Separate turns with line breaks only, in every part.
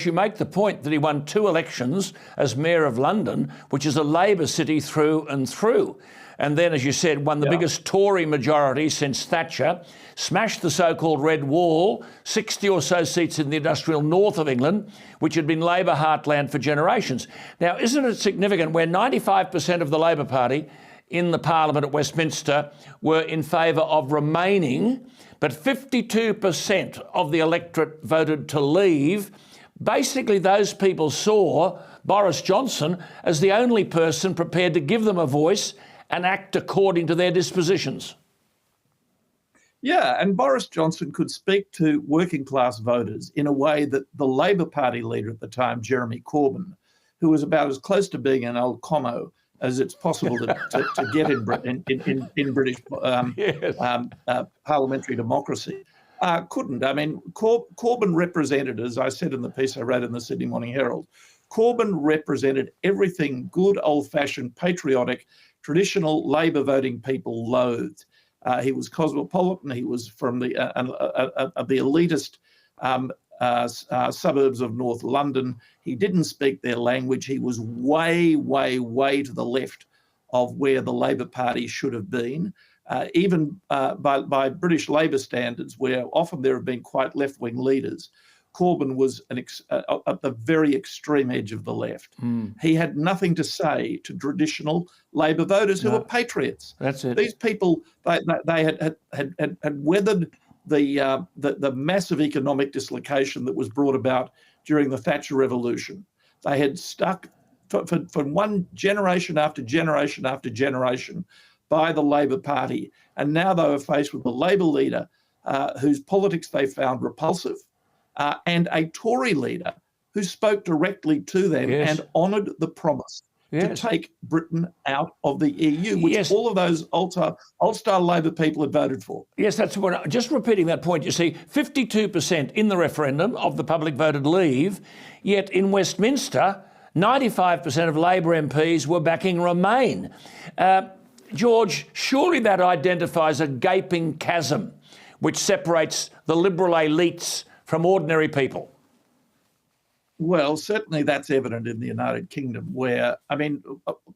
You make the point that he won 2 elections as Mayor of London, which is a Labor city through and through. And then, as you said, won the biggest Tory majority since Thatcher, smashed the so-called Red Wall, 60 or so seats in the industrial north of England, which had been Labor heartland for generations. Now, isn't it significant where 95% of the Labor Party in the Parliament at Westminster were in favour of remaining, but 52% of the electorate voted to leave? Basically, those people saw Boris Johnson as the only person prepared to give them a voice and act according to their dispositions.
Yeah, and Boris Johnson could speak to working class voters in a way that the Labor Party leader at the time, Jeremy Corbyn, who was about as close to being an old commo as it's possible to get in British parliamentary democracy, couldn't. I mean, Corbyn represented, as I said in the piece I wrote in the Sydney Morning Herald, Corbyn represented everything good, old-fashioned, patriotic, traditional Labor voting people loathed. He was cosmopolitan. He was from the elitist suburbs of North London. He didn't speak their language. He was way, way, way to the left of where the Labor Party should have been. Even by British Labor standards, where often there have been quite left-wing leaders, Corbyn was at the very extreme edge of the left. He had nothing to say to traditional Labor voters who were patriots.
That's it.
These people, they had weathered the massive economic dislocation that was brought about during the Thatcher Revolution. They had stuck for one generation after generation after generation by the Labor Party, and now they were faced with a Labor leader whose politics they found repulsive, and a Tory leader who spoke directly to them and honoured the promise to take Britain out of the EU, which all of those old-style Labor people had voted for.
Yes, that's what. Just repeating that point, you see, 52% in the referendum of the public voted leave, yet in Westminster, 95% of Labor MPs were backing Remain. George, surely that identifies a gaping chasm which separates the Liberal elites from ordinary people.
Well, certainly that's evident in the United Kingdom, where, I mean,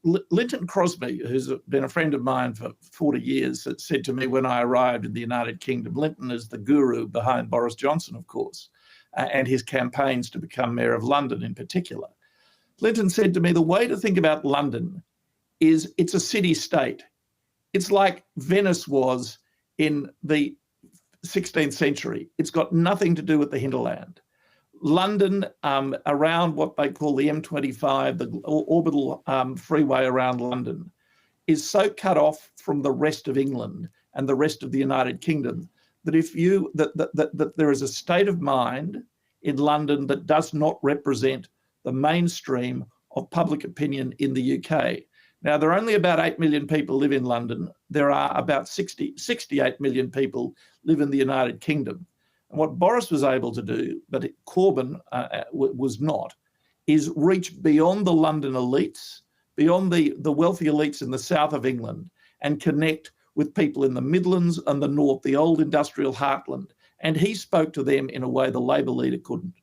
Linton Crosby, who's been a friend of mine for 40 years, said to me when I arrived in the United Kingdom, Linton is the guru behind Boris Johnson, of course, and his campaigns to become Mayor of London in particular. Linton said to me, the way to think about London is it's a city-state. It's like Venice was in the 16th century. It's got nothing to do with the hinterland. London, around what they call the M25, the orbital freeway around London, is so cut off from the rest of England and the rest of the United Kingdom that that there is a state of mind in London that does not represent the mainstream of public opinion in the UK. Now, there are only about 8 million people live in London. There are about 68 million people live in the United Kingdom. And what Boris was able to do, but Corbyn was not, is reach beyond the London elites, beyond the wealthy elites in the south of England, and connect with people in the Midlands and the north, the old industrial heartland. And he spoke to them in a way the Labor leader couldn't.